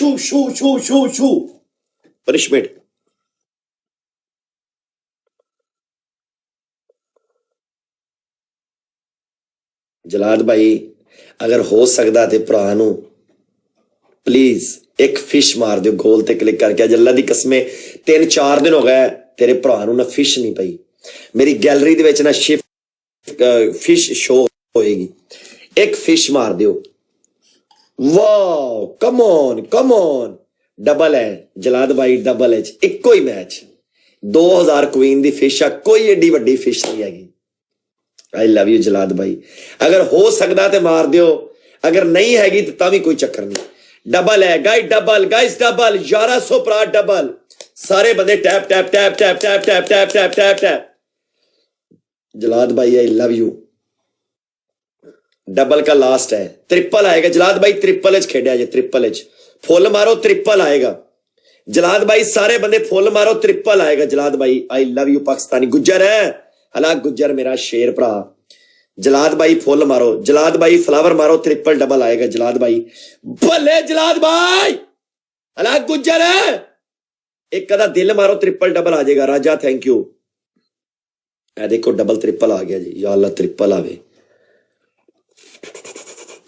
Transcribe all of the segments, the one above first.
Shoo, shoo, shoo, shoo, shoo. Punishment. ਜਲਾਦ ਭਾਈ ਅਗਰ ਹੋ ਸਕਦਾ ਤੇ ਭਰਾ ਨੂੰ ਪਲੀਜ਼ ਇੱਕ ਫਿਸ਼ ਮਾਰ ਦਿਓ ਗੋਲ ਤੇ ਕਲਿੱਕ ਕਰਕੇ। ਅੱਜ ਅੱਲਾ ਦੀ ਕਸਮੇ 3-4 ਦਿਨ ਹੋ ਗਏ ਤੇਰੇ ਭਰਾ ਨੂੰ ਨਾ ਫਿਸ਼ ਨਹੀਂ ਪਈ। ਮੇਰੀ ਗੈਲਰੀ ਦੇ ਵਿੱਚ ਨਾ ਫਿਸ਼ ਸ਼ੋ ਹੋਏਗੀ, ਇੱਕ ਫਿਸ਼ ਮਾਰ ਦਿਓ। ਵਾਓ, ਕਮ ਔਨ ਡਬਲ ਹੈ ਜਲਾਦ ਭਾਈ, ਡਬਲ ਹੈ ਇੱਕੋ ਹੀ ਮੈਚ। 2000 ਕੁਈਨ ਦੀ ਫਿਸ਼ ਆ, ਕੋਈ ਏਡੀ ਵੱਡੀ ਫਿਸ਼ ਨਹੀਂ ਹੈਗੀ। आई लव यू जलाद भाई, अगर हो सकता तो मार दियो, अगर नहीं हैगी तो तावी कोई चक्कर नहीं। डबल है गाइस, डबल गाइस, डबल 1100 प्रा डबल। सारे बंदे tap tap tap tap tap tap tap tap tap tap. जलाद भाई आई लव यू। डबल का लास्ट है, ट्रिपल आएगा जलाद भाई। ट्रिपल एच खेड़ा जे, ट्रिपल एच फुल मारो, ट्रिपल आएगा जलाद भाई। सारे बंदे फुल मारो, ट्रिपल आएगा जलाद भाई। I love you Pakistani Gujjar है हला गुज्जर मेरा शेर भरा। जलाद भाई फुल मारो, जलाद भाई फ्लावर मारो, ट्रिपल डबल आएगा जलाद भाई। भले जलाद भाई हला गुज्जर है, एक कदा दिल मारो, ट्रिपल डबल आ जाएगा। राजा थैंक यू। ए देखो डबल ट्रिपल आ गया जी, या अल्लाह ट्रिपल आवे,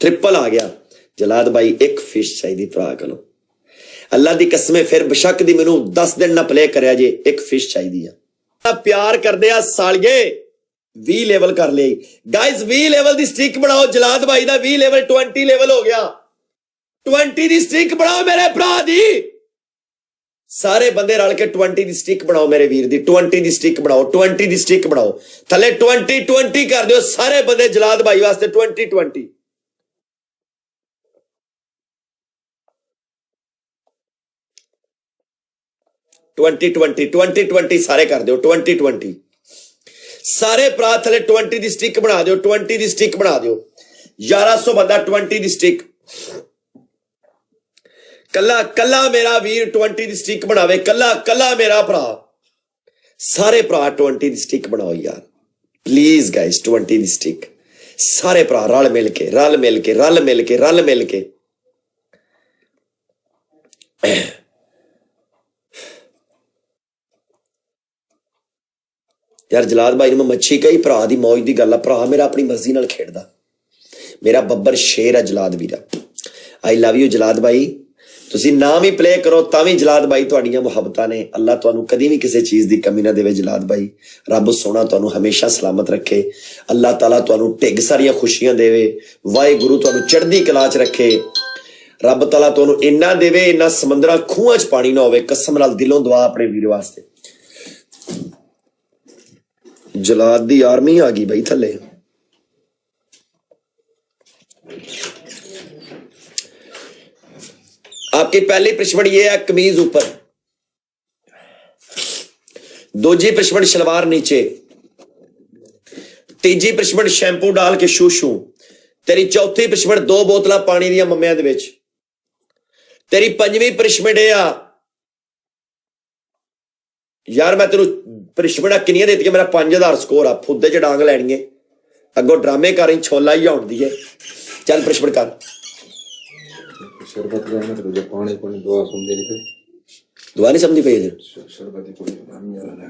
ट्रिपल आ गया जलाद भाई। एक फिश चाहिए भरा करो अल्लाह दी कसमें, फिर बेशक दी मैनू 10 दिन ना प्ले करया जे, एक फिश चाहिए। प्यार करदे आ सालिए 20 लेवल कर ले गाइस, 20 लेवल दी स्टिक बनाओ जलाद भाई दा। 20 लेवल 20 लेवल हो गया, 20 दी स्टिक बनाओ मेरे भरा दी। सारे बंदे रल के 20 दी स्टिक बनाओ मेरे वीर दी, 20 दी स्टिक बनाओ, 20 दी स्टिक बनाओ। थले 20 कर दियो सारे बंदे जलाद भाई वास्ते 20। 20 सारे कर दो 20। सारे भरा थले 20 दी स्टिक बना दियो, 20 दी स्टिक बना दियो। 1100 बंदा 20 दी स्टिक, कला कला मेरा वीर 20 दी स्टिक बनावे, कला कला मेरा भरा। सारे भरा 20 दी स्टिक बनाओ यार प्लीज गाइस, 20 दी स्टिक। सारे भरा रल मिल के रल मिल के रल मिल के रल मिल के। यार जलाद भाई मैं मच्छी कही भरा दी मौज की गल, भरा मेरा अपनी मर्जी नाल खेडदा, मेरा बब्बर शेर है जलाद वीरा। आई लव यू जलाद भाई। तुसी नाम ही प्ले करो तावी जलाद भाई तुहाडियां मुहब्बतां ने। अल्लाह तुहानू कदी भी किसी चीज़ की कमी ना देवे जलाद भाई। रब सोना तुहानू हमेशा सलामत रखे। अल्लाह ताला तुहानू ढिग सारियां खुशियां देवे। वाहिगुरू तुहानू चढ़दी कला च रखे। रब ताला तुहानू इन्ना देवे, इन्ना समंदरा खूहां च पानी ना होवे। कसम नाल दिलों दुआ अपने वीर वास्ते। जलाद दी आर्मी आ गई भाई थले। आपकी पहली पिछमण ये है कमीज ऊपर, दूजी पिछमण शलवार नीचे, तीजी पिछमण शैंपू डाल के शू शू, तेरी चौथी पिछमण 2 बोतल पानी दियां मम्मियां दे विच, तेरी पंजवीं पिछमण आ यार मैं तेन पिछमणा किनियां देती मेरा 5000 स्कोर आ। फुद्दे च डांग लैनी है, अगों ड्रामे कर रही छोला ही आउंदी है। चल पिछमण कर शरबत लेना तो जो पानी पानी दुआ सुनदे नहीं पे दुआ नहीं समझी पई शरबत की कोई नाम यार लेना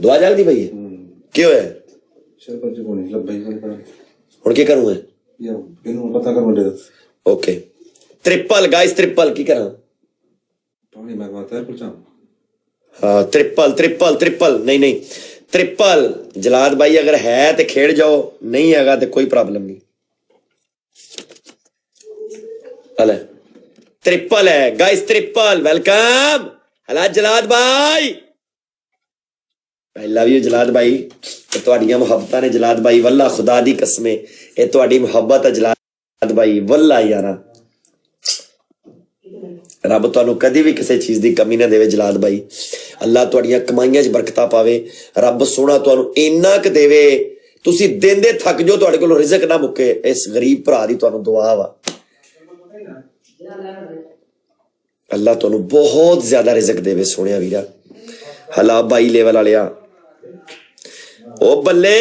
दुआ जल्दी पई क्यों है शरबत जो नहीं लब भाई पर हुण की करूं मैं यार इनु पता कर मुंडे ओके। ट्रिपल गाइस, ट्रिपल की करा पानी मंगवाता है कुछ हाँ ट्रिपल ट्रिपल ट्रिपल नहीं नहीं ट्रिपल जलाद भाई अगर है तो खेड़ जाओ, नहीं हैगा तो कोई प्रॉब्लम नहीं। अले ट्रिपल है गाइस, ट्रिपल वेलकम। हला जलाद भाई आई लव यू जलाद भाई। तुहाडियां मुहब्बतां ने जलाद भाई, वल्ला खुदा दी कसमें ये तुहाडी मुहब्बत है जलाद भाई, वल्ला यारा। रब तुहानू कदी भी किसी चीज की कमी ना देवे जलाद भाई। अल्लाह तुहाडियां कमाईयां च बरकतां पावे। रब सोना तुहानू इन्ना क देवे तुसी देंदे थक जो, तुहाडे कोलों रिज़क ना मुके। इस गरीब भरा दी तुहानू दुआ वा, अल्लाह तुहानू बहुत ज्यादा रिज़क देवे सोहणिया वीरा। हला बाई लेवल वालिया ओ बल्ले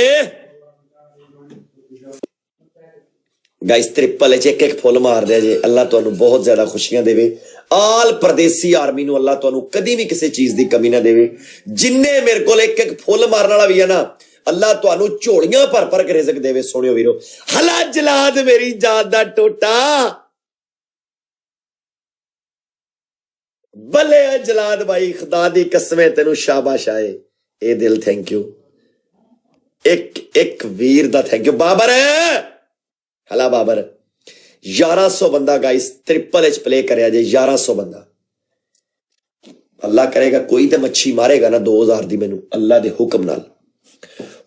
ਗਾਇਸ ਟ੍ਰਿਪਲ ਚ ਇੱਕ ਫੁੱਲ ਮਾਰਦੇ ਜੇ। ਅੱਲਾ ਤੁਹਾਨੂੰ ਬਹੁਤ ਜ਼ਿਆਦਾ ਖੁਸ਼ੀਆਂ ਦੇਵੇ। ਆਲ ਪਰਦੇਸੀ ਆਰਮੀ ਨੂੰ ਅੱਲਾ ਤੁਹਾਨੂੰ ਕਦੀ ਵੀ ਕਿਸੇ ਚੀਜ਼ ਦੀ ਕਮੀ ਨਾ ਦੇਵੇ। ਜਿੰਨੇ ਮੇਰੇ ਕੋਲ ਇੱਕ ਫੁੱਲ ਮਾਰਨ ਵਾਲਾ ਵੀ ਹੈ ਨਾ, ਅੱਲਾ ਤੁਹਾਨੂੰ ਝੋਲੀਆਂ ਭਰ ਭਰ ਕੇ ਰਿਜ਼ਕ ਦੇਵੇ। ਸੋਹਣਿਓ ਵੀਰੋ, ਹਲਾ ਜਲਾਦ ਮੇਰੀ ਜਾਨ ਦਾ ਟੋਟਾ, ਬੱਲੇ ਜਲਾਦ ਭਾਈ, ਖੁਦਾ ਦੀ ਕਸਮ ਤੈਨੂੰ ਸ਼ਾਬਾਸ਼ ਆਏ। ਇਹ ਦਿਲ ਥੈਂਕ ਯੂ, ਇੱਕ ਵੀਰ ਦਾ ਥੈਂਕ ਯੂ। ਬਾਬਰ ਹਲਾ ਬਾਬਰ, 1100 ਬੰਦਾ ਗਾइस ट्रिपल एच प्ले करिया जे। 1100 बंदा, अल्लाह करेगा कोई तो मच्छी मारेगा ना 2000 दी मैनू अल्लाह दे हुक्म नाल।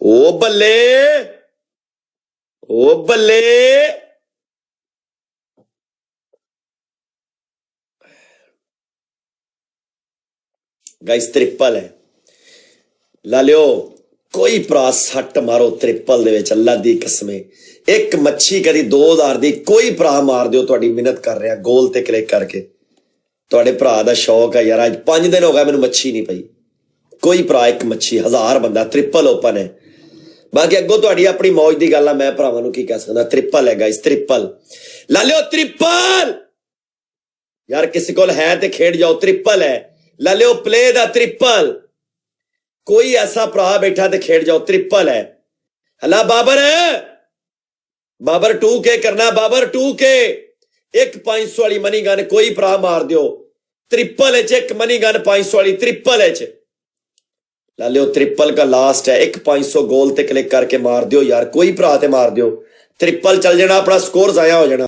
ओ बल्ले, ओ बल्ले, गाइस ट्रिपल है ला लियो। कोई भरा सट मारो ट्रिपल दे विच, अल्लाह दी कसम। एक मच्छी कदी 2000 दी कोई भरा मार दियो, तुहाडी मिहनत कर रहा गोल ते क्लिक करके। तुहाडे भरा दा शौक है यार, अज 5 दिन हो गए मैनू मच्छी नहीं पई। कोई भरा एक मच्छी, 1000 बंदा ट्रिपल ओपन है। बाकी अगों तुहाडी अपनी मौज दी गल है, मैं भरावां नू की कह सकदा। ट्रिपल है गाइस, ट्रिपल ला लियो। ट्रिपल यार किसी कोल है ते खेड जाओ। ट्रिपल है, ला लियो प्ले दा ट्रिपल। कोई ऐसा भरा बैठा ते खेड जाओ। ट्रिपल है। हला बाबर, बाबर 2K करना, बाबर 2K। एक 500 वाली मनी गन कोई भरा मार दियो। ट्रिपल एच एक मनी गन 500 वाली, ट्रिपल एच ला लियो। ट्रिपल का लास्ट है, एक 500 गोल ते क्लिक करके मार दियो यार, कोई भरा ते मार दियो। ट्रिपल चल जाना, अपना स्कोर जाया हो जाना।